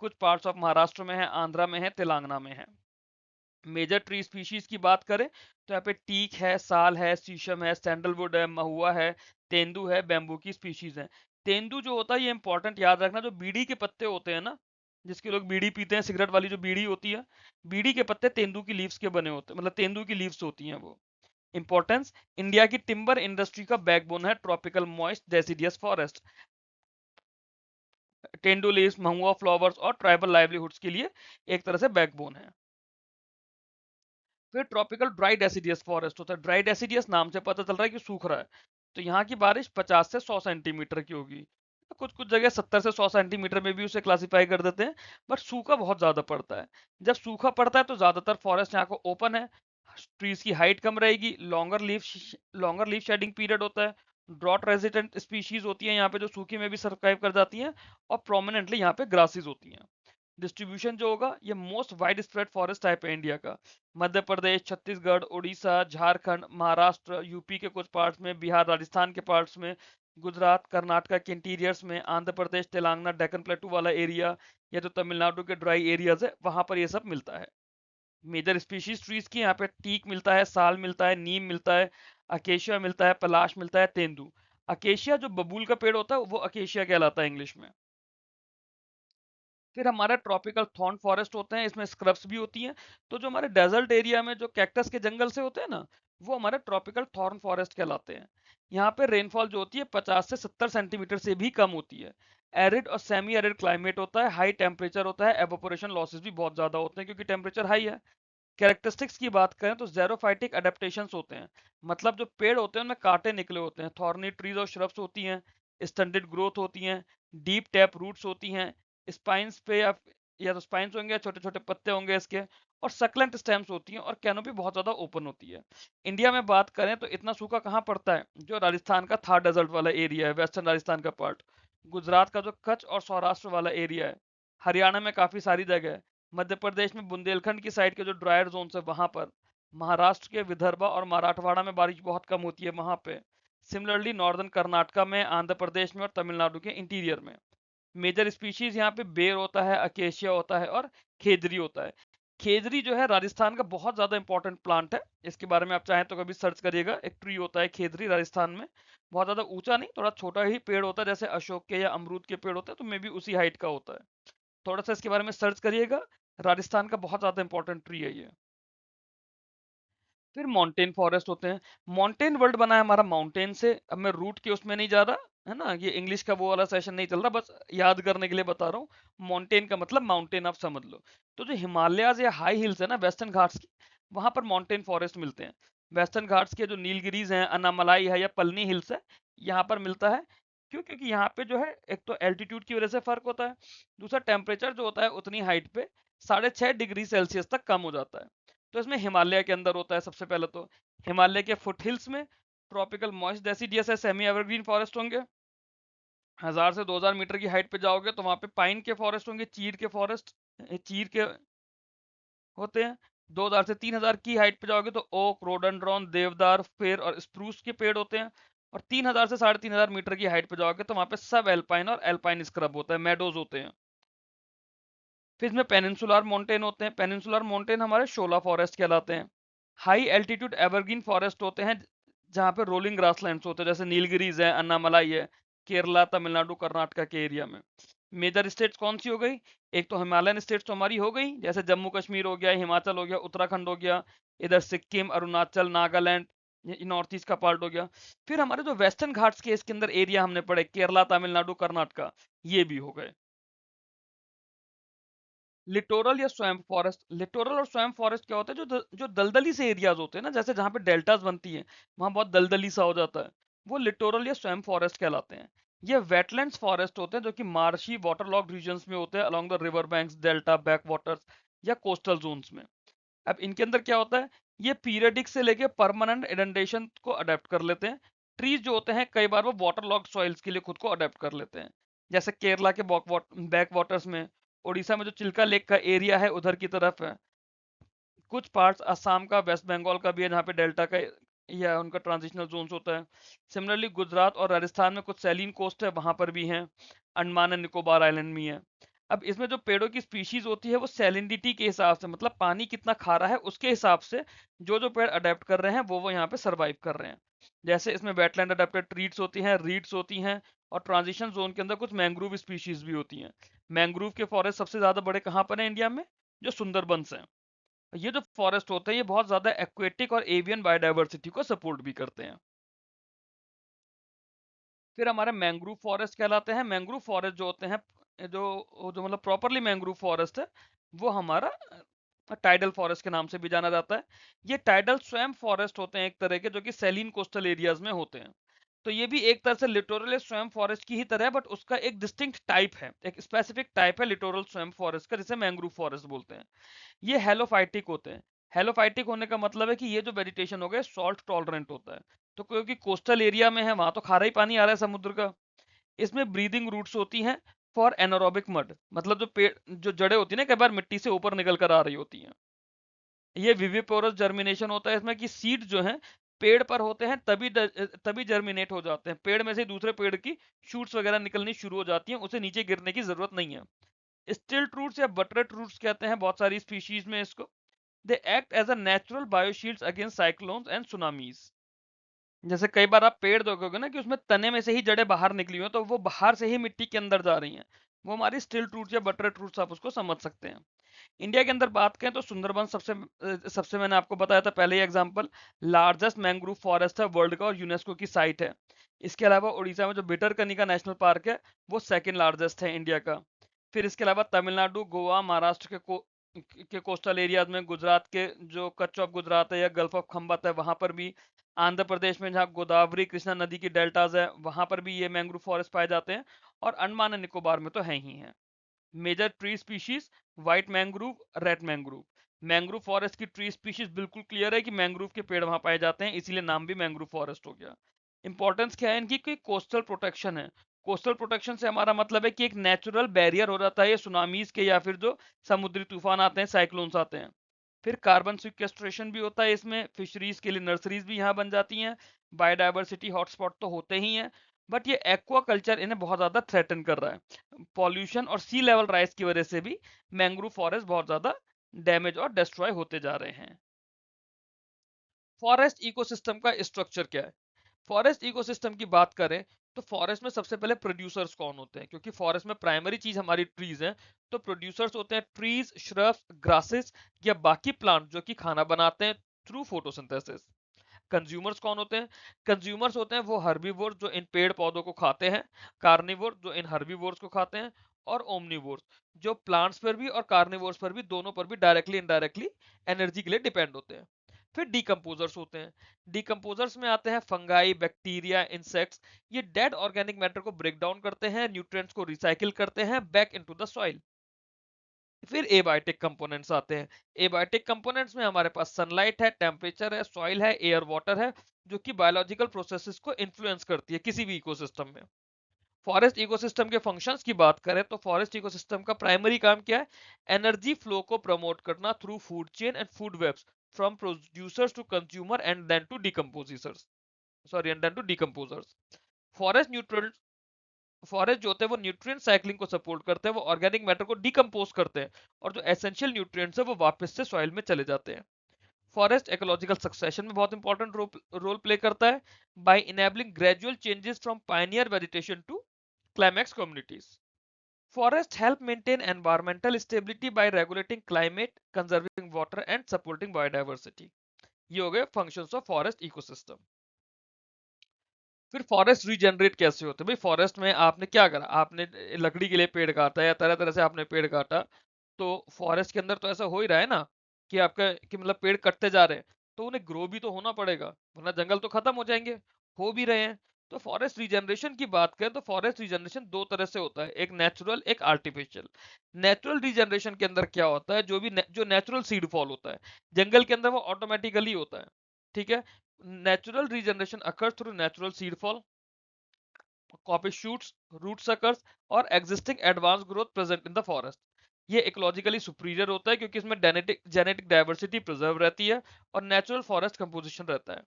कुछ पार्ट्स ऑफ महाराष्ट्र में है, आंध्रा में है, तेलंगाना में है। मेजर ट्री स्पीशीज की बात करें तो यहाँ पे टीक है, साल है, शीशम है, सैंडलवुड है, महुआ है, तेंदू है, बैम्बू की स्पीशीज है। तेंदू जो होता है ये इंपॉर्टेंट याद रखना, जो बीड़ी के पत्ते होते हैं ना, जिसके लोग बीड़ी पीते हैं, सिगरेट वाली जो बीड़ी होती है, बीड़ी के पत्ते तेंदू की लीव्स के बने होते हैं, मतलब तेंदू की लीव्स होती हैं वो। इंपॉर्टेंस, इंडिया की टिम्बर इंडस्ट्री का बैकबोन है tropical moist deciduous forest. Tendu leaves, mahua flowers और ट्राइबल लाइवलीहुड्स के लिए एक तरह से बैकबोन है। फिर ट्रॉपिकल ड्राई डेसिडियस फॉरेस्ट होता है। ड्राई डेसिडियस नाम से पता चल रहा है कि सूख रहा है, तो यहाँ की बारिश 50 से 100 सेंटीमीटर की होगी। कुछ कुछ जगह 70 से 100 सेंटीमीटर में भी उसे क्लासिफाई कर देते हैं, बट सूखा बहुत ज्यादा पड़ता है। जब सूखा पड़ता है तो ज्यादातर फॉरेस्ट यहाँ को ओपन है, ट्रीज की हाइट कम रहेगी, लॉन्गर लीफ शेडिंग पीरियड होता है, ड्रॉट रेजिडेंट स्पीशीज होती है यहाँ पे जो सूखी में भी सर्वाइव कर जाती हैं, और प्रोमिनेंटली यहाँ पे ग्रासेस होती हैं। डिस्ट्रीब्यूशन जो होगा, ये most wide spread forest type है इंडिया का। मध्य प्रदेश, छत्तीसगढ़, उड़ीसा, झारखंड, महाराष्ट्र, यूपी के कुछ पार्ट्स में, बिहार, राजस्थान के पार्ट्स में, गुजरात, कर्नाटका के इंटीरियर्स में, आंध्र प्रदेश, तेलंगाना, डेक्कन प्लेटू वाला एरिया, या जो तमिलनाडु के ड्राई एरियाज है वहां पर ये सब मिलता है। मेजर स्पीशीज ट्रीज की यहाँ पे टीक मिलता है, साल मिलता है, नीम मिलता है, अकेशिया मिलता है, पलाश मिलता है, तेंदू। अकेशिया जो बबूल का पेड़ होता है वो अकेशिया कहलाता है इंग्लिश में। फिर हमारा ट्रॉपिकल थॉर्न फॉरेस्ट होते हैं, इसमें स्क्रब्स भी होती हैं। तो जो हमारे डेजर्ट एरिया में जो कैक्टस के जंगल से होते हैं ना, वो हमारे ट्रॉपिकल थॉर्न फॉरेस्ट कहलाते हैं। यहाँ पे रेनफॉल जो होती है 50 से 70 सेंटीमीटर से भी कम होती है। एरिड और सेमी एरिड क्लाइमेट होता है, हाई टेम्परेचर होता है, एवोपोरेशन लॉसेस भी बहुत ज्यादा होते हैं क्योंकि टेम्परेचर हाई है। कैरेक्टरिस्टिक्स की बात करें तो ज़ेरोफाइटिक अडेप्टेशंस होते हैं, मतलब जो पेड़ होते हैं उनमें कांटे निकले होते हैं, थॉर्नी ट्रीज और श्रब्स होती हैं, स्टंटेड ग्रोथ होती हैं, डीप टैप रूट्स होती हैं, स्पाइंस पे या तो स्पाइंस होंगे, छोटे छोटे पत्ते होंगे इसके, और सकलेंट स्टेम्स होती हैं, और कैनोपी बहुत ज़्यादा ओपन होती है। इंडिया में बात करें तो इतना सूखा कहाँ पड़ता है, जो राजस्थान का थार डेजर्ट वाला एरिया है, वेस्टर्न राजस्थान का पार्ट, गुजरात का जो कच्छ और सौराष्ट्र वाला एरिया है, हरियाणा में काफ़ी सारी जगह है, मध्य प्रदेश में बुंदेलखंड की साइड के जो ड्रायर जोन है वहां पर, महाराष्ट्र के विदर्भा और मराठवाड़ा में बारिश बहुत कम होती है वहां पे, सिमिलरली नॉर्दर्न कर्नाटका में, आंध्र प्रदेश में और तमिलनाडु के इंटीरियर में। मेजर स्पीशीज यहाँ पे बेर होता है, अकेशिया होता है और खेजरी होता है। खेजरी जो है राजस्थान का बहुत ज्यादा इंपॉर्टेंट प्लांट है, इसके बारे में आप चाहें तो कभी सर्च करिएगा। एक ट्री होता है खेजरी राजस्थान में, बहुत ज्यादा ऊंचा नहीं, थोड़ा छोटा ही पेड़ होता है, जैसे अशोक के या अमरूद के पेड़ होते हैं, तो मे भी उसी हाइट का होता है। थोड़ा सा इसके बारे में सर्च करिएगा, राजस्थान का बहुत ज्यादा इंपॉर्टेंट ट्री है ये। फिर माउंटेन फॉरेस्ट होते हैं। माउंटेन वर्ल्ड बना है हमारा माउंटेन से, अब मैं रूट के उसमें नहीं जा रहा, है ना, ये इंग्लिश का वो वाला सेशन नहीं चल रहा, बस याद करने के लिए बता रहा हूँ। माउंटेन का मतलब माउंटेन आप समझ लो। तो जो हिमालयाज या हाई हिल्स है ना वेस्टर्न घाट्स की, वहां पर माउंटेन फॉरेस्ट मिलते हैं। वेस्टर्न घाट्स के जो नीलगिरीज हैं, अन्नामलाई है या पलनी हिल्स है, यहाँ पर मिलता है। क्यों? क्योंकि यहाँ पे जो है एक तो एल्टीट्यूड की वजह से फर्क होता है, दूसरा टेम्परेचर जो होता है उतनी हाइट पे 6.5 डिग्री सेल्सियस तक कम हो जाता है। तो इसमें हिमालय के अंदर होता है सबसे पहले तो। हिमालय के फुट हिल्स में ट्रॉपिकल मॉइस्ट डेसिडियस है, सेमी एवरग्रीन फॉरेस्ट होंगे। 1000 से 2000 मीटर की हाइट पे जाओगे तो वहां पे पाइन के फॉरेस्ट होंगे, चीड़ के फॉरेस्ट, चीड़ के होते हैं। 2000 से 3000 की हाइट पे जाओगे तो ओक, रोडोडेंड्रॉन, देवदार, फेर और स्प्रूस के पेड़ होते हैं। और 3000 से 3500 मीटर की हाइट पे जाओगे तो वहां पे सब एल्पाइन और एल्पाइन स्क्रब होता है, मेडोज होते हैं। फिर इसमें पेनिनसुलर माउंटेन होते हैं। पेनिनसुलर माउंटेन हमारे शोला फॉरेस्ट कहलाते हैं। हाई एल्टीट्यूड एवरग्रीन फॉरेस्ट होते हैं, जहाँ पे रोलिंग ग्रासलैंड्स होते हैं, जैसे नीलगिरीज है, अन्नामलाई है, केरला, तमिलनाडु, कर्नाटका के एरिया में। मेजर स्टेट्स कौन सी हो गई? एक तो हिमालयन स्टेट्स तो हमारी हो गई, जैसे जम्मू कश्मीर हो गया, हिमाचल हो गया, उत्तराखंड हो गया, इधर सिक्किम, अरुणाचल, नागालैंड, ये नॉर्थ ईस्ट का पार्ट हो गया। फिर हमारे जो वेस्टर्न घाट्स के इसके अंदर एरिया हमने पढ़े, केरला, तमिलनाडु, कर्नाटका, ये भी हो गए। लिटोरल या स्वैम्प फॉरेस्ट, लिटोरल और स्वैम्प फॉरेस्ट क्या होता है, जो दलदली से एरियाज होते हैं ना, जैसे जहाँ पे डेल्टास बनती है, वहां बहुत दलदली सा हो जाता है, वो लिटोरल या स्वैम्प फॉरेस्ट कहलाते हैं। ये वेटलैंड्स फॉरेस्ट होते हैं जो कि मार्शी वाटरलॉक्ड रीजन्स में होते हैं, along the river banks, delta, back waters या कोस्टल जोन्स में। अब इनके अंदर क्या होता है, ये पीरियडिक से लेके परमानेंट इडेंटेशन को अडेप्ट कर लेते हैं। ट्रीज जो होते हैं कई बार वो वाटर लॉक्ड सॉइल्स के लिए खुद को अडेप्ट कर लेते हैं, जैसे केरला के बैक वाटर्स में, उड़ीसा में जो चिल्का लेक का एरिया है उधर की तरफ है, कुछ पार्ट्स असम का, वेस्ट बंगाल का भी है जहाँ पे डेल्टा का या उनका ट्रांजिशनल जोन्स होता है। सिमिलरली गुजरात और राजस्थान में कुछ सैलीन कोस्ट है, वहां पर भी हैं। अंडमान एंड निकोबार आइलैंड में है। अब इसमें जो पेड़ों की स्पीशीज होती है वो सैलिनिटी के हिसाब से, मतलब पानी कितना खारा है उसके हिसाब से जो पेड़ अडेप्ट कर रहे हैं वो यहाँ पे सरवाइव कर रहे हैं। जैसे इसमें वेटलैंड अडेप्टेड ट्रीज होती हैं, रीड्स होती हैं, और ट्रांजिशन जोन के अंदर कुछ मैंग्रोव स्पीशीज भी होती हैं। मैंग्रोव के फॉरेस्ट सबसे ज्यादा बड़े कहाँ पर हैं इंडिया में? जो सुंदरबंस हैं। ये जो फॉरेस्ट होते हैं ये बहुत ज्यादा एक्वेटिक और एवियन बायोडाइवर्सिटी को सपोर्ट भी करते हैं। फिर हमारे मैंग्रोव फॉरेस्ट कहलाते हैं। मैंग्रोव फॉरेस्ट जो होते हैं, जो जो मतलब प्रॉपरली मैंग्रोव फॉरेस्ट है, वो हमारा टाइडल फॉरेस्ट के नाम से भी जाना जाता है। ये टाइडल स्वैम्प फॉरेस्ट होते हैं एक तरह के, जो कि सैलीन कोस्टल एरियाज में होते हैं। तो ये भी एक तरह से लिटोरल स्वैम्प फॉरेस्ट की ही तरह है, बट उसका एक डिस्टिंक्ट टाइप है, एक स्पेसिफिक टाइप है लिटोरल स्वैम्प फॉरेस्ट का, जिसे मैंग्रोव फॉरेस्ट बोलते हैं। ये हेलोफाइटिक होते हैं। हेलोफाइटिक होने का मतलब है कि ये जो वेजिटेशन हो गया सॉल्ट टॉलरेंट होता है। तो क्योंकि कोस्टल एरिया में है, वहां तो खारा ही पानी आ रहा है समुद्र का। इसमें ब्रीदिंग रूट्स होती हैं फॉर एनारोबिक मड, मतलब जो पेड़ जो जड़ें होती है ना, कई बार मिट्टी से ऊपर निकल कर आ रही होती हैं। ये विविपोरस जर्मिनेशन होता है इसमें, कि सीड जो है पेड़ पर होते हैं तभी तभी जर्मिनेट हो जाते हैं। पेड़ में से दूसरे पेड़ की शूट्स वगैरह निकलनी शुरू हो जाती हैं, उसे नीचे गिरने की जरूरत नहीं है। स्टिल्ट रूट्स या बटरेट रूट्स कहते हैं बहुत सारी स्पीशीज में इसको। They act as a natural bioshields against cyclones and tsunamis. जैसे कई बार आप पेड़ देखोगे ना कि उसमें तने में से ही जड़ें बाहर निकली हुई हैं, तो वो बाहर से ही मिट्टी के अंदर जा रही हैं। वो हमारी स्टिल रूट या बटरेट रूट्स, आप उसको समझ सकते हैं। इंडिया के अंदर बात करें तो सुंदरबन सबसे मैंने आपको बताया था पहले ही एग्जांपल, लार्जेस्ट मैंग्रोव फॉरेस्ट है वर्ल्ड का और यूनेस्को की साइट है। इसके अलावा उड़ीसा में जो भितरकनिका नेशनल पार्क है वो सेकंड लार्जेस्ट है इंडिया का। फिर इसके अलावा तमिलनाडु, गोवा, महाराष्ट्र के कोस्टल एरियाज में, गुजरात के जो कच्छ ऑफ गुजरात है या गल्फ ऑफ खम्बत है वहां पर भी, आंध्र प्रदेश में जहाँ गोदावरी कृष्णा नदी की डेल्टाज है वहां पर भी ये मैंग्रोव फॉरेस्ट पाए जाते हैं। और अंडमान एंड निकोबार में तो है ही है। Major tree species, white mangrove, red mangrove. Mangrove forest की ट्री स्पीशीज बिल्कुल क्लियर है कि मैंग्रोव के पेड़ वहां पाए जाते हैं, इसीलिए नाम भी मैंग्रोव फॉरेस्ट हो गया। इंपॉर्टेंस क्या है इनकी? कोई कोस्टल प्रोटेक्शन है। कोस्टल प्रोटेक्शन से हमारा मतलब है कि एक नेचुरल बैरियर हो जाता है ये सुनामीज के, या फिर जो समुद्री तूफान आते हैं, साइक्लोन्स आते हैं। फिर कार्बन सिक्वेस्ट्रेशन भी होता है इसमें, फिशरीज के लिए नर्सरीज भी यहाँ बन जाती हैं। बायोडाइवर्सिटी हॉटस्पॉट तो होते ही हैं, बट ये एक्वा कल्चर इन्हें बहुत ज्यादा थ्रेटन कर रहा है। पॉल्यूशन और सी लेवल राइज की वजह से भी मैंग्रोव फॉरेस्ट बहुत ज्यादा डैमेज और डिस्ट्रॉय होते जा रहे हैं। फॉरेस्ट इकोसिस्टम का स्ट्रक्चर क्या है? फॉरेस्ट इकोसिस्टम की बात करें तो फॉरेस्ट में सबसे पहले प्रोड्यूसर्स कौन होते हैं, क्योंकि फॉरेस्ट में प्राइमरी चीज हमारी ट्रीज है। तो प्रोड्यूसर्स होते हैं ट्रीज, श्रब्स, ग्रासेस या बाकी प्लांट जो कि खाना बनाते हैं थ्रू फोटोसिंथेसिस। कंज्यूमर्स कौन होते हैं? कंज्यूमर्स होते हैं वो हर्बीवोर्स जो इन पेड़ पौधों को खाते हैं, कार्निवोर्स जो इन हर्बीवोर्स को खाते हैं, और ओमनीवोर्स जो प्लांट्स पर भी और कार्निवोर्स पर भी, दोनों पर भी डायरेक्टली इनडायरेक्टली एनर्जी के लिए डिपेंड होते हैं। फिर डिकम्पोजर्स होते हैं। डिकम्पोजर्स में आते हैं फंगाई, बैक्टीरिया, इंसेक्ट्स। ये डेड ऑर्गेनिक मैटर को ब्रेक डाउन करते हैं, न्यूट्रिएंट्स को रिसाइकिल करते हैं बैक इनटू द सॉइल। फिर एबायोटिक कंपोनेंट्स आते हैं। एबायोटिक कंपोनेंट्स में हमारे पास सनलाइट है, टेम्परेचर है, सॉइल है, एयर वाटर है, जो कि बायोलॉजिकल प्रोसेसेस को इन्फ्लुएंस करती है किसी भी इकोसिस्टम में। फॉरेस्ट इकोसिस्टम के फंक्शंस की बात करें तो फॉरेस्ट इकोसिस्टम का प्राइमरी काम क्या है? एनर्जी फ्लो को प्रमोट करना through food chain and food webs, from producers to consumer and then to decomposishers, sorry and then to decomposers. Forest neutral forest जो होते हैं वो न्यूट्रिएंट साइक्लिंग को सपोर्ट करते हैं, वो ऑर्गेनिक मैटर को डिकम्पोज करते हैं, और जो एसेंशियल न्यूट्रिएंट्स है वो वापस से सॉइल में चले जाते हैं। फॉरेस्ट इकोलॉजिकल सक्सेशन में बहुत इंपॉर्टेंट रोल प्ले करता है, by enabling gradual changes from pioneer vegetation to climax communities. Forest help maintain environmental stability by regulating climate, conserving water and supporting biodiversity. ये हो गए फंक्शंस ऑफ फॉरेस्ट इकोसिस्टम। फिर फॉरेस्ट रीजनरेट कैसे होते हैं? भाई फॉरेस्ट में आपने क्या करा, आपने लकड़ी के लिए पेड़ काटा या तरह तरह से आपने पेड़ काटा, तो फॉरेस्ट के अंदर तो ऐसा हो ही रहा है ना कि आपका कि मतलब पेड़ कटते जा रहे हैं, तो उन्हें ग्रो भी तो होना पड़ेगा, वरना जंगल तो खत्म हो जाएंगे। हो भी रहे हैं। तो फॉरेस्ट रीजनरेशन की बात करें तो फॉरेस्ट रीजनरेशन दो तरह से होता है, एक नेचुरल, एक आर्टिफिशियल। नेचुरल रीजनरेशन के अंदर क्या होता है? जो नेचुरल सीड फॉल होता है जंगल के अंदर वो ऑटोमेटिकली होता है। ठीक है। Natural regeneration occurs through natural seed fall, copy shoots, root suckers और existing advanced growth present in the forest। ये इकोलॉजिकली सुपीरियर होता है क्योंकि इसमें जेनेटिक डाइवर्सिटी प्रिजर्व रहती है और नेचुरल फॉरेस्ट कंपोजिशन रहता है।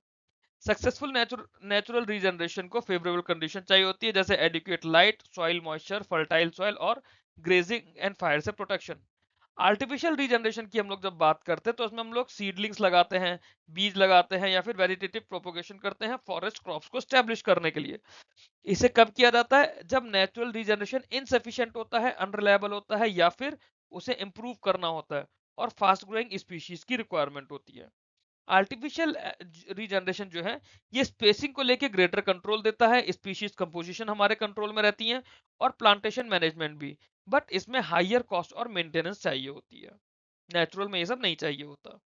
सक्सेसफुल नेचुरल रीजनरेशन को फेवरेबल कंडीशन चाहिए होती है, जैसे adequate light, soil moisture, fertile soil और ग्रेजिंग एंड फायर से प्रोटेक्शन। आर्टिफिशियल रीजनरेशन की हम लोग जब बात करते हैं तो उसमें हम लोग सीडलिंग्स लगाते हैं, बीज लगाते हैं या फिर वेजिटेटिव प्रोपोगेशन करते हैं फॉरेस्ट क्रॉप्स को स्टैब्लिश करने के लिए। इसे कब किया जाता है? जब नेचुरल रीजनरेशन इनसफिशिएंट होता है, अनरिलायबल होता है या फिर उसे इंप्रूव करना होता है और फास्ट ग्रोइंग स्पीशीज की रिक्वायरमेंट होती है। आर्टिफिशियल रीजनरेशन जो है ये स्पेसिंग को लेके ग्रेटर कंट्रोल देता है, स्पीशीज कंपोजिशन हमारे कंट्रोल में रहती है और प्लांटेशन मैनेजमेंट भी, बट इसमें हाइयर कॉस्ट और मेंटेनेंस चाहिए होती है। नेचुरल में ये सब नहीं चाहिए होता।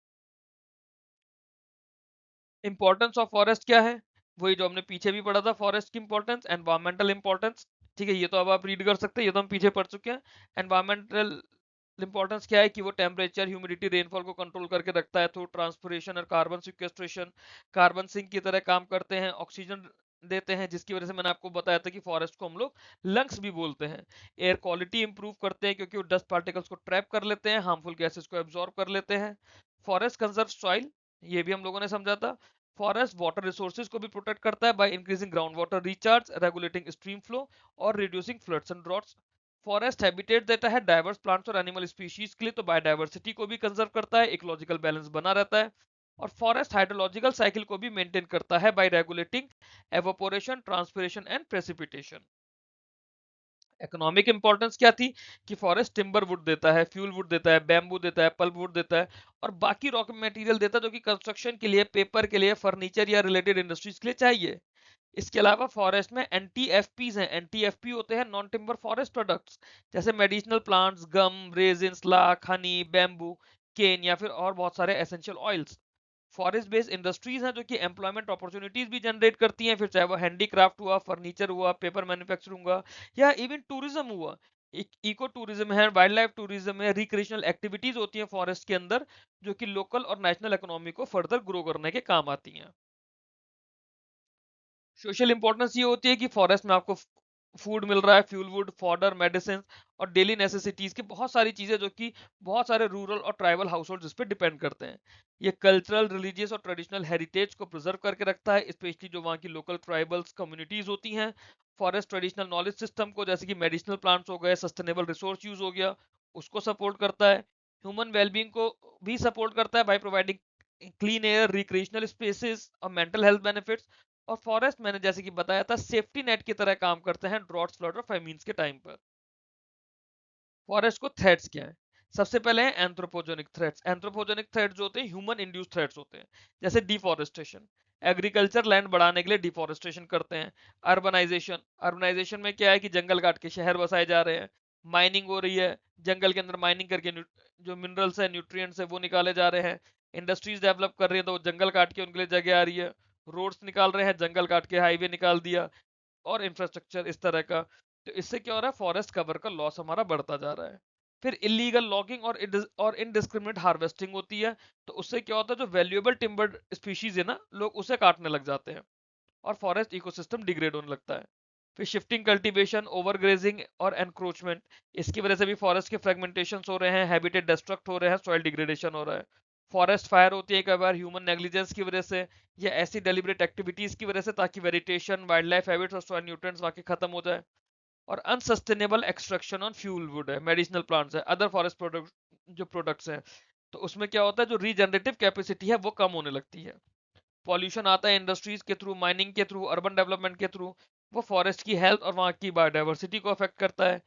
इंपॉर्टेंस ऑफ फॉरेस्ट क्या है? वही जो हमने पीछे भी पढ़ा था, फॉरेस्ट की इंपॉर्टेंस, एनवायरमेंटल इंपॉर्टेंस। ठीक है, ये तो अब आप रीड कर सकते हैं, ये तो हम पीछे पढ़ चुके हैं। एनवायरमेंटल इंपॉर्टेंस क्या है कि वो टेम्परेचर, ह्यूमिडिटी, रेनफॉल को कंट्रोल करके रखता है थ्रू ट्रांसपिरेशन और कार्बन सिक्वेस्ट्रेशन। कार्बन सिंक की तरह काम करते हैं, ऑक्सीजन देते हैं, जिसकी वजह से मैंने आपको बताया था कि फॉरेस्ट को हम लोग लंग्स भी बोलते हैं। एयर क्वालिटी इंप्रूव करते हैं क्योंकि वो डस्ट पार्टिकल्स को ट्रैप कर लेते हैं, हार्मफुल गैसेस को एब्जॉर्ब कर लेते हैं। फॉरेस्ट कंजर्व सॉइल, ये भी हम लोगों ने समझा था। फॉरेस्ट वाटर रिसोर्सेज को भी प्रोटेक्ट करता है by increasing ground water recharge, regulating stream flow और reducing floods and droughts. Forest habitat देता है डाइवर्स प्लांट्स और एनिमल स्पीशीज के लिए, तो बायोडाइवर्सिटी को भी कंजर्व करता है, इकोलॉजिकल बैलेंस बना रहता है। और फॉरेस्ट हाइड्रोलॉजिकल साइकिल को भी मेंटेन करता है bye regulating evaporation, transpiration and precipitation. Economic importance क्या थी कि फॉरेस्ट टिम्बर वुड देता है, फ्यूल वुड देता है, बैम्बू देता है, पल्प वुड देता है और बाकी रॉक मटेरियल देता है जो कि कंस्ट्रक्शन के लिए, पेपर के लिए, फर्नीचर या रिलेटेड इंडस्ट्रीज के लिए चाहिए। इसके अलावा फॉरेस्ट में एनटीएफपीज हैं। एनटीएफपी होते हैं नॉन टिम्बर फॉरेस्ट प्रोडक्ट्स, जैसे मेडिसिनल प्लांट्स, गम, रेजिन्स, लाख, हनी, बैम्बू, केन या फिर और बहुत सारे essential oils. Forest based industries हैं जो कि एम्प्लॉयमेंट अपॉर्चुनिटीज भी जनरेट करती हैं, फिर चाहे वो हैंडीक्राफ्ट हुआ, फर्नीचर हुआ, पेपर मैन्युफैक्चरिंग हुआ या इवन टूरिज्म हुआ। इको टूरिज्म है, वाइल्ड लाइफ टूरिज्म है, रिक्रिएशनल एक्टिविटीज होती हैं फॉरेस्ट के अंदर जो कि लोकल और नेशनल इकोनॉमी को फर्दर ग्रो करने के काम आती हैं। सोशल इंपॉर्टेंस ये होती है कि फॉरेस्ट में आपको फूड मिल रहा है, फ्यूल वुड, फॉडर, मेडिसिन और डेली नेसेसिटीज की बहुत सारी चीजें जो कि बहुत सारे रूरल और ट्राइबल हाउस होल्ड इस पर डिपेंड करते हैं। ये कल्चरल, रिलीजियस और ट्रेडिशनल हेरिटेज को प्रिजर्व करके रखता है, स्पेशली जो वहाँ की लोकल ट्राइबल्स कम्युनिटीज होती हैं। फॉरेस्ट ट्रेडिशनल नॉलेज सिस्टम को, जैसे कि मेडिसिनल प्लांट्स हो गए, सस्टेनेबल रिसोर्स यूज हो गया, उसको सपोर्ट करता है। ह्यूमन वेलबींग को भी सपोर्ट करता है by providing clean air, recreational spaces और मेंटल हेल्थ बेनिफिट्स। और फॉरेस्ट मैंने जैसे कि बताया था सेफ्टी नेट की तरह काम करते हैं ड्रॉट्स, फ्लड और फेमीन्स के टाइम पर। फॉरेस्ट को थ्रेट्स क्या है? सबसे पहले है एंथ्रोपोजेनिक थ्रेट्स। एंथ्रोपोजेनिक थ्रेट्स जो होते हैं ह्यूमन इंड्यूस थ्रेट्स होते हैं, जैसे डिफॉरेस्टेशन। एग्रीकल्चर लैंड बढ़ाने के लिए डिफॉरेस्टेशन करते हैं। अर्बनाइजेशन, अर्बनाइजेशन में क्या है कि जंगल काट के शहर बसाए जा रहे हैं। माइनिंग हो रही है, जंगल के अंदर माइनिंग करके जो मिनरल्स है, न्यूट्रिएंट्स है, वो निकाले जा रहे हैं। इंडस्ट्रीज डेवलप कर रही है तो वो जंगल काट के उनके लिए जगह आ रही है। रोड्स निकाल रहे हैं, जंगल काट के हाईवे निकाल दिया और इंफ्रास्ट्रक्चर इस तरह का। तो इससे क्या हो रहा है, फॉरेस्ट कवर का लॉस हमारा बढ़ता जा रहा है। फिर इलीगल लॉगिंग और इनडिस्क्रिमिनेट हार्वेस्टिंग होती है। तो उससे क्या होता है, जो वैल्यूएबल टिम्बर स्पीशीज है ना, लोग उसे काटने लग जाते हैं और फॉरेस्ट इकोसिस्टम डिग्रेड होने लगता है। फिर शिफ्टिंग कल्टीवेशन, ओवरग्रेजिंग और एनक्रोचमेंट, इसकी वजह से भी फॉरेस्ट के फ्रेगमेंटेशन हो रहे हैं, हैबिटेट डिस्ट्रक्ट हो रहे हैं, सॉइल डिग्रेडेशन हो रहा है। फॉरेस्ट फायर होती है कई बार ह्यूमन नेग्लिजेंस की वजह से या ऐसी डेलिब्रेट एक्टिविटीज की वजह से, ताकि वेजिटेशन, वाइल्ड लाइफ हैबिट्स और सॉइल न्यूट्रिएंट्स वहां के खत्म हो जाए। और unsustainable extraction on fuel wood है, मेडिसिनल प्लांट्स है, अदर फॉरेस्ट प्रोडक्ट जो प्रोडक्ट्स हैं। तो उसमें क्या होता है, जो रीजनरेटिव कैपेसिटी है वो कम होने लगती है। पॉल्यूशन आता है इंडस्ट्रीज के थ्रू, माइनिंग के थ्रू, अर्बन डेवलपमेंट के थ्रू, वो फॉरेस्ट की हेल्थ और वहाँ की बायोडाइवर्सिटी को अफेक्ट करता है।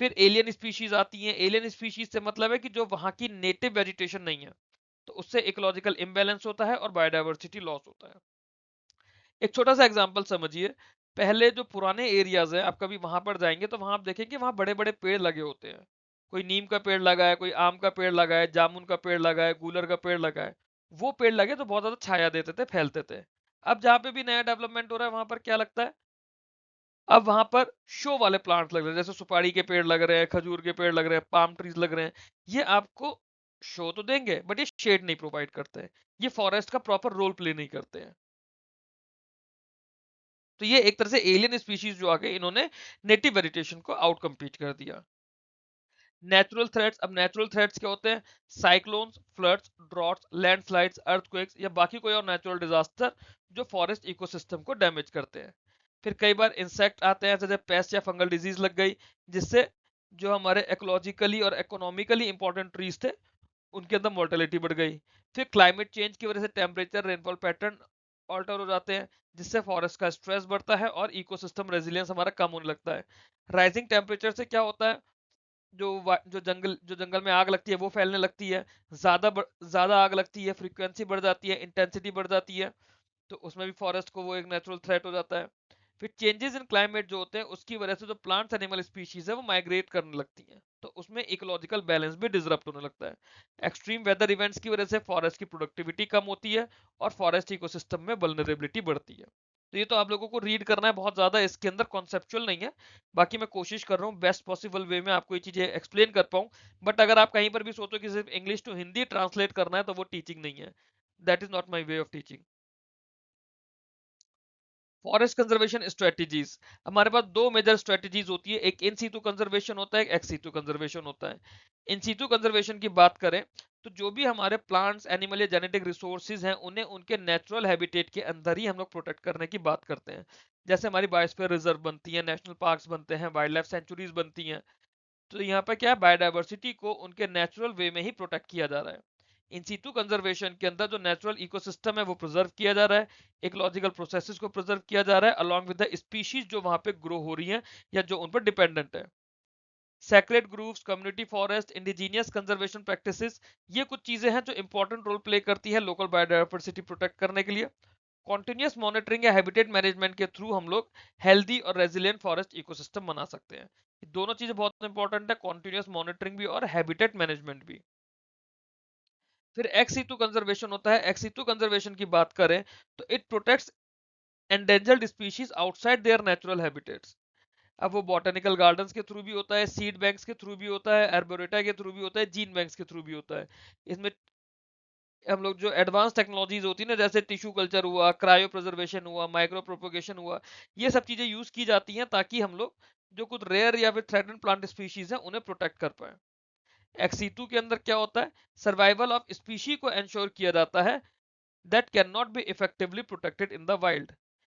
फिर एलियन स्पीशीज आती हैं। एलियन स्पीशीज से मतलब है कि जो वहाँ की नेटिव वेजिटेशन नहीं है, तो उससे इकोलॉजिकल इम्बैलेंस होता है और बायोडाइवर्सिटी लॉस होता है। एक छोटा सा एग्जांपल समझिए। पहले जो पुराने एरियाज हैं, आप कभी वहां पर जाएंगे तो वहां आप देखेंगे वहां बड़े बड़े पेड़ लगे होते हैं। कोई नीम का पेड़ लगा है, कोई आम का पेड़ लगा है, जामुन का पेड़ लगा है, गूलर का पेड़ लगा है। वो पेड़ लगे तो बहुत ज्यादा छाया देते थे, फैलते थे। अब जहाँ पे भी नया डेवलपमेंट हो रहा है वहां पर क्या लगता है, अब वहां पर शो वाले प्लांट लग रहे हैं, जैसे सुपारी के पेड़ लग रहे हैं, खजूर के पेड़ लग रहे हैं, पाम ट्रीज लग रहे हैं। ये आपको शो तो देंगे बट ये शेड नहीं प्रोवाइड करते हैं, ये फॉरेस्ट का प्रॉपर रोल प्ले नहीं करते हैं। तो ये एक तरह से एलियन स्पीशीज जो आ गए, इन्होंने नेटिव वेजिटेशन को आउट कम्पीट कर दिया। नेचुरल थ्रेट्स, अब नेचुरल थ्रेट्स क्या होते हैं? Cyclones, floods, droughts, landslides, earthquakes या बाकी कोई और नेचुरल डिजास्टर जो फॉरेस्ट इकोसिस्टम को डैमेज करते हैं। फिर कई बार इंसेक्ट आते हैं, जैसे पेस्ट या फंगल डिजीज लग गई, जिससे जो हमारे इकोलॉजिकली और इकोनॉमिकली इंपॉर्टेंट ट्रीज थे उनके अंदर मोर्टेलिटी बढ़ गई। फिर क्लाइमेट चेंज की वजह से टेम्परेचर रेनफॉल पैटर्न ऑल्टर हो जाते हैं, जिससे फॉरेस्ट का स्ट्रेस बढ़ता है और इकोसिस्टम रेजिलियंस हमारा कम होने लगता है। राइजिंग टेम्परेचर से क्या होता है, जो जंगल में आग लगती है वो फैलने लगती है, ज्यादा आग लगती है, फ्रीक्वेंसी बढ़ जाती है, इंटेंसिटी बढ़ जाती है, तो उसमें भी फॉरेस्ट को वो एक नेचुरल थ्रेट हो जाता है। फिर चेंजेस इन क्लाइमेट जो होते हैं उसकी वजह से जो प्लांट्स एनिमल स्पीशीज है वो माइग्रेट करने लगती हैं, तो उसमें इकोलॉजिकल बैलेंस भी डिसरप्ट होने लगता है। एक्सट्रीम वेदर इवेंट्स की वजह से फॉरेस्ट की प्रोडक्टिविटी कम होती है और फॉरेस्ट इकोसिस्टम में वल्नरेबिलिटी बढ़ती है। तो ये तो आप लोगों को रीड करना है बहुत ज्यादा, इसके अंदर कॉन्सेप्चुअल नहीं है। बाकी मैं कोशिश कर रहा हूँ बेस्ट पॉसिबल वे में आपको ये चीजें एक्सप्लेन कर पाऊँ। बट अगर आप कहीं पर भी सोचो कि सिर्फ इंग्लिश टू हिंदी ट्रांसलेट करना है तो वो टीचिंग नहीं है। That is not my way of teaching. Forest conservation strategies, हमारे पास दो मेजर स्ट्रेटजीज होती है, एक इन सीटू कंजर्वेशन होता है, एक एक्स सीटू कंजर्वेशन होता है। इन सीटू कंजर्वेशन की बात करें तो जो भी हमारे प्लांट्स एनिमल या जेनेटिक रिसोर्सेज हैं उन्हें उनके नेचुरल हैबिटेट के अंदर ही हम लोग प्रोटेक्ट करने की बात करते हैं। जैसे हमारी बायोस्फीयर रिजर्व बनती है, नेशनल पार्क्स बनते हैं, वाइल्ड लाइफ सेंचुरीज बनती हैं, तो यहाँ पर क्या है, बायोडाइवर्सिटी को उनके नेचुरल वे में ही प्रोटेक्ट किया जा रहा है। इन सीटू कंजर्वेशन के अंदर जो नेचुरल इकोसिस्टम है वो प्रिजर्व किया जा रहा है, इकोलॉजिकल प्रोसेसेस को प्रिजर्व किया जा रहा है अलॉन्ग विद द स्पीशीज जो वहां पे ग्रो हो रही हैं या जो उन पर डिपेंडेंट है। Sacred groves, community forest, indigenous conservation practices, ये कुछ चीजें हैं जो इंपॉर्टेंट रोल प्ले करती है लोकल बायोडाइवर्सिटी प्रोटेक्ट करने के लिए। कॉन्टिन्यूस मॉनिटरिंग या हैबिटेट मैनेजमेंट के थ्रू हम लोग हेल्दी और रेजिलियंट फॉरेस्ट इकोसिस्टम बना सकते हैं। ये दोनों चीजें बहुत इंपॉर्टेंट है, कॉन्टिन्यूस मॉनिटरिंग भी और हैबिटेट मैनेजमेंट भी। फिर एक्स सीटू कंजर्वेशन होता है। एक्स सीटू कंजर्वेशन की बात करें तो it protects endangered species outside there natural habitats. अब वो बॉटेनिकल गार्डन्स के थ्रू भी होता है, सीड बैंक्स के थ्रू भी होता है, एर्बोरेटा के थ्रू भी होता है, जीन बैंक्स के थ्रू भी होता है। इसमें हम लोग जो एडवांस टेक्नोलॉजीज होती है ना, जैसे टिश्यू कल्चर हुआ, क्रायो प्रिजर्वेशन हुआ, माइक्रो प्रोपोगेशन हुआ, ये सब चीजें यूज की जाती हैं ताकि हम लोग जो कुछ रेयर या फिर थ्रेटन प्लांट स्पीशीज हैं उन्हें प्रोटेक्ट कर पाए। एक्सीटू के अंदर क्या होता है, सर्वाइवल ऑफ स्पीशी को इंश्योर किया जाता है that can not be effectively protected in the wild.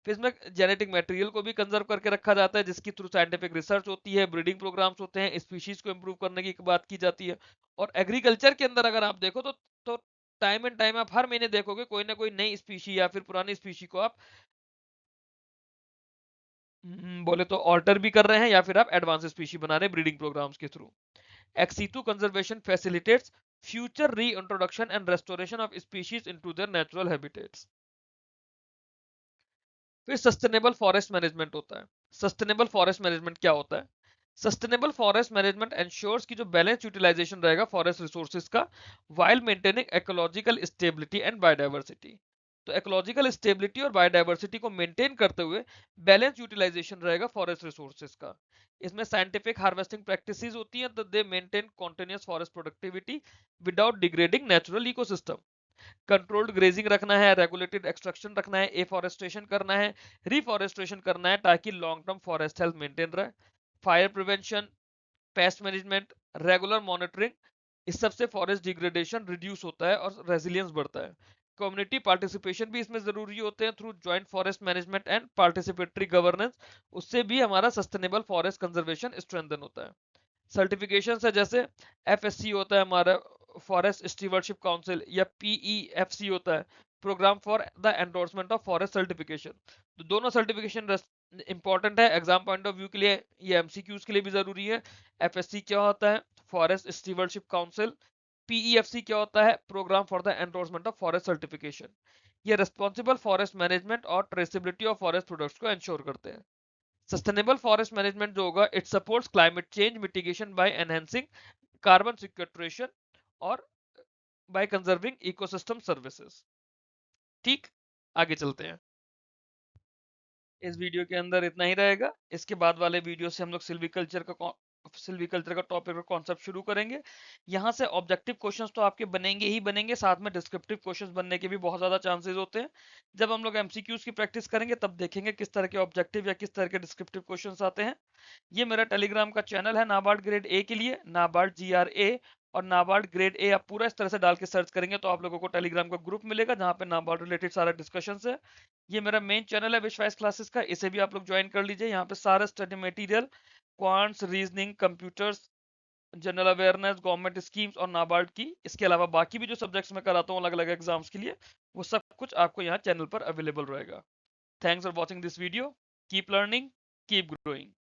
फिर इसमें जेनेटिक मटेरियल को भी कंजर्व करके रखा जाता है जिसकी थ्रू साइंटिफिक रिसर्च होती है, ब्रीडिंग प्रोग्राम्स होते हैं, स्पीशीज को इंप्रूव करने की बात की जाती है। और एग्रीकल्चर के अंदर अगर आप देखो तो टाइम एंड टाइम आप हर महीने देखोगे कोई ना कोई नई स्पीशी या फिर पुरानी स्पीशी को आप बोले तो ऑल्टर भी कर रहे हैं या फिर आप एडवांस स्पीशी बना रहे हैं ब्रीडिंग प्रोग्राम्स के through. Ex situ conservation facilitates future reintroduction and restoration of species into their natural habitats. फिर सस्टेनेबल फॉरेस्ट मैनेजमेंट होता है। सस्टेनेबल फॉरेस्ट मैनेजमेंट क्या होता है, सस्टेनेबल फॉरेस्ट मैनेजमेंट एंश्योर्स की जो बैलेंस यूटिलाइजेशन रहेगा फॉरेस्ट रिसोर्सेज का while maintaining ecological stability and biodiversity. तो इकोलॉजिकल स्टेबिलिटी और बायोडाइवर्सिटी को मेंटेन करते हुए बैलेंस यूटिलाइजेशन रहेगा फॉरेस्ट रिसोर्सेज का। इसमें साइंटिफिक हार्वेस्टिंग प्रैक्टिसेस होती हैं तो दे maintain continuous forest productivity without degrading natural ecosystem. Controlled grazing रखना है, रेगुलेटेड एक्सट्रैक्शन रखना है, एफॉरेस्टेशन करना है, रिफॉरेस्टेशन करना है ताकि long term forest health maintain रहे। Fire prevention, pest management, regular monitoring, इस सबसे फॉरेस्ट डिग्रेडेशन रिड्यूस होता है और रेजिलियंस बढ़ता है। कम्युनिटी पार्टिसिपेशन भी इसमें जरूरी होते हैं through joint forest management and participatory governance, उससे भी हमारा सस्टेनेबल फॉरेस्ट कंजर्वेशन स्ट्रेंथन होता है। सर्टिफिकेशन है जैसे एफएससी होता है हमारा फॉरेस्ट स्टीवर्डशिप काउंसिल, या पीईएफसी होता है programme for the endorsement of forest certification. तो दोनों सर्टिफिकेशन इंपॉर्टेंट है एग्जाम पॉइंट ऑफ व्यू के लिए, ये एमसीक्यूज के लिए भी जरूरी है। एफएससी क्या होता है, फॉरेस्ट स्टीवर्डशिप काउंसिल। पीईएफसी क्या होता है, programme for the endorsement of forest certification. ये रिस्पॉन्सिबल फॉरेस्ट मैनेजमेंट और ट्रेसेबिलिटी ऑफ फॉरेस्ट प्रोडक्ट्स को इंश्योर करते हैं। सस्टेनेबल फॉरेस्ट मैनेजमेंट जो होगा it supports climate change mitigation by enhancing carbon sequestration और बाय कंजर्विंग इकोसिस्टम सर्विसेज। ठीक, आगे चलते हैं। इस वीडियो के अंदर इतना ही रहेगा, इसके बाद वाले वीडियो से हम लोग सिल्वीकल्चर का टॉपिक और कॉन्सेप्ट शुरू करेंगे। यहाँ से ऑब्जेक्टिव क्वेश्चंस तो आपके बनेंगे ही बनेंगे, साथ में डिस्क्रिप्टिव क्वेश्चंस बनने के भी बहुत ज्यादा चांसेस होते हैं। जब हम लोग एमसीक्यूज की प्रैक्टिस करेंगे तब देखेंगे किस तरह के ऑब्जेक्टिव या किस तरह के डिस्क्रिप्टिव क्वेश्चंस आते हैं। ये मेरा टेलीग्राम का चैनल है नाबार्ड ग्रेड ए के लिए, नाबार्ड GRA, और नाबार्ड ग्रेड ए आप पूरा इस तरह से डाल के सर्च करेंगे तो आप लोगों को टेलीग्राम का ग्रुप मिलेगा जहाँ पे नाबार्ड रिलेटेड सारा डिस्कशन है। ये मेरा मेन चैनल है विश्वास क्लासेस का, इसे भी आप लोग ज्वाइन कर लीजिए। यहाँ पे सारा study material quants, reasoning, computers, general awareness, government schemes और नाबार्ड की। इसके अलावा बाकी भी जो सब्जेक्ट्स मैं कराता हूँ अलग अलग एग्जाम्स के लिए, वो सब कुछ आपको यहाँ चैनल पर अवेलेबल रहेगा। Thanks for watching this video. Keep learning, keep growing.